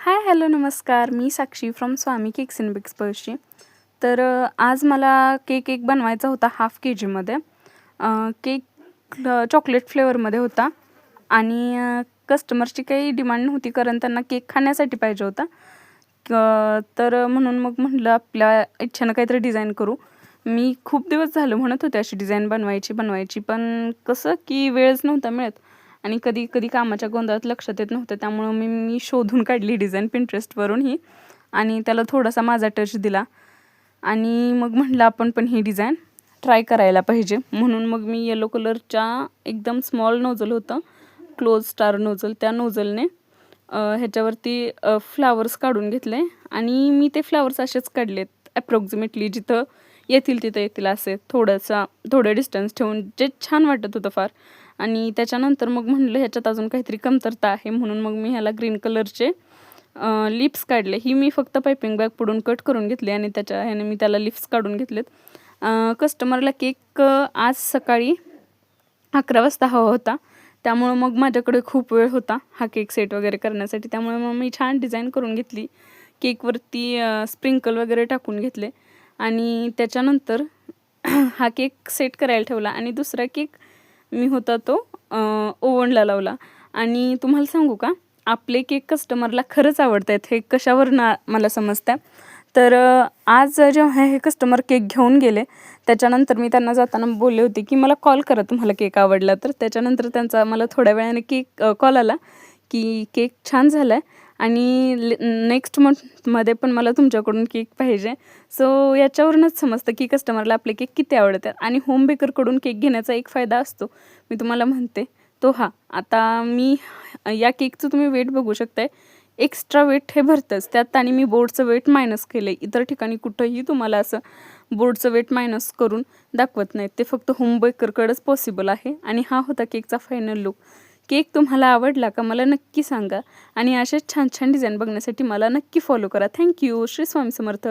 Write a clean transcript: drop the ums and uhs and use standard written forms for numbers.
हाय, hello, नमस्कार. मी Sakshi from Swami cakes and bakes Palshi. तर आज मला केक बनवायचा होता हाफ KGमध्ये. केक चॉकलेट फ्लेवरमध्ये होता आणि कस्टमरची काही डिमांड नव्हती, कारण त्यांना केक खाण्यासाठी पाहिजे होता. तर म्हणून मग म्हटलं आपल्या इच्छेनं काहीतरी डिझाईन करू. मी खूप दिवस झालं म्हणत होते अशी डिझाईन बनवायची, पण कसं की वेळच नव्हता मिळत आणि कधी कधी कामाच्या गोंधळात लक्षात येत नव्हतं. त्यामुळं मी शोधून काढली डिझाईन Pinterestवरून ही आणि त्याला थोडासा माझा टच दिला आणि मग म्हटलं आपण पण ही डिझाईन ट्राय करायला पाहिजे. म्हणून मग मी येलो कलरच्या एकदम स्मॉल नोझल होतं, क्लोज स्टार नोझल, त्या नोझलने ह्याच्यावरती फ्लावर्स काढून घेतले आणि मी ते फ्लावर्स असेच काढलेत ॲप्रॉक्सिमेटली जिथं येतील असे थोडं डिस्टन्स ठेवून, जे छान वाटत होतं फार. आणि त्याच्यानंतर मग म्हटलं ह्याच्यात अजून काहीतरी कमतरता आहे, म्हणून मग मी ह्याला ग्रीन कलरचे लिप्स काढले. ही मी फक्त पायपिंग बॅग पडून कट करून घेतली आणि ह्याने मी त्याला लिप्स काढून घेतलेत. कस्टमरला केक आज सकाळी 11 वाजता हवा होता, त्यामुळं मग माझ्याकडे खूप वेळ होता हा केक सेट वगैरे करण्यासाठी. त्यामुळे मग मी छान डिझाईन करून घेतली, केकवरती स्प्रिंकल वगैरे टाकून घेतले आणि त्याच्यानंतर हा केक सेट करायला ठेवला आणि दुसरा केक मी होता तो ओव्हनला लावला. आणि तुम्हाला सांगू का, आपले केक कस्टमरला खरंच आवडत आहेत, हे कशावरनं मला समजतं. तर आज जेव्हा हे कस्टमर केक घेऊन गेले त्याच्यानंतर मी त्यांना जाताना बोलले होते की मला कॉल करा तुम्हाला केक आवडला तर. त्याच्यानंतर त्यांचा मला थोड्या वेळाने कॉल आला की केक छान झाला आहे आणि नेक्स्ट मंथमध्ये पण मला तुमच्याकडून केक पाहिजे. सो याच्यावरूनच समजतं की कस्टमरला आपले केक किती आवडतात. आणि होम बेकरकडून केक घेण्याचा एक फायदा असतो, मी तुम्हाला म्हणते तो आता मी या केकचं तुम्ही वेट बघू शकताय, एक्स्ट्रा वेट हे भरतंच त्यात आणि मी बोर्डचं वेट मायनस केलं आहे. इतर ठिकाणी कुठंही तुम्हाला असं बोर्डचं वेट मायनस करून दाखवत नाहीत, ते फक्त होम बेकरकडेच पॉसिबल आहे. आणि हा होता केकचा फायनल लुक. केक तुम्हाला आवडला का मला नक्की सांगा आणि असेच छान छान डिझाईन बघण्यासाठी मला नक्की फॉलो करा. थँक्यू. श्री स्वामी समर्थ.